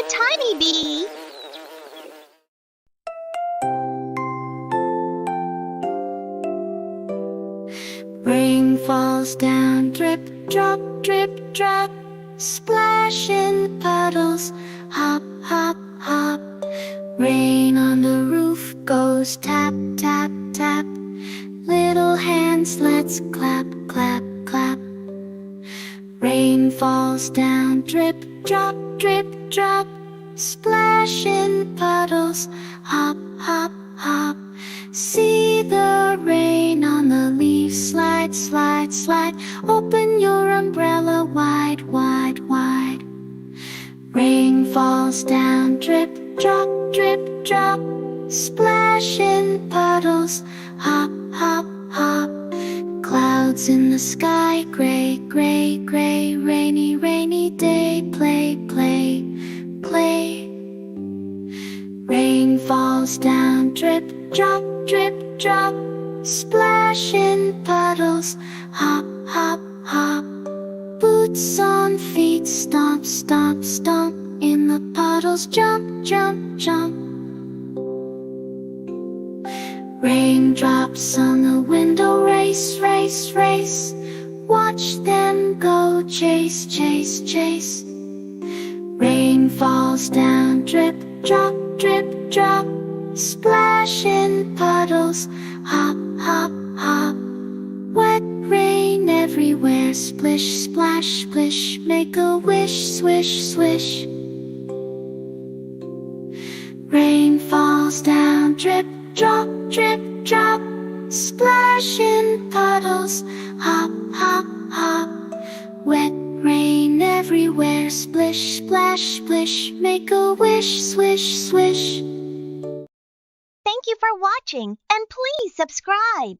a tiny bee. Rain falls down, drip, drop, drip, drop. Splash in puddles, hop, hop, hop. Rain on the roof goes tap, tap, tap. Little hands, let's clap, clap, clap. Rain falls down, drip, drop, drip, drop. Splash in puddles, hop, hop, hop. See the rain on the leaves, slide, slide, slide. Open your umbrella wide, wide, wide. Rain falls down, drip, drop, drip, drop. Splash in puddles, hop, hop, hop. Clouds in the sky, gray, gray, gray. Rainy, rainy day, play, play, play. Rain falls down, drip, drop, drip, drop. Splash in puddles, hop, hop, hop. Boots on feet, stomp, stomp, stomp. In the puddles, jump, jump, jump. Raindrops on the window, race, race, race. Watch them go, chase, chase, chase. Rain falls down, drip, drop, drip, drop. Splash in puddles, hop, hop, hop. Wet rain everywhere, splish, splash, splish. Make a wish, swish, swish. Rain falls down, drip, drop, drip, drop. Splash in puddles, hop, hop, hop. Wet rain everywhere, splish, splash, splish. Make a wish, swish, swish. Thank you for watching, and please subscribe.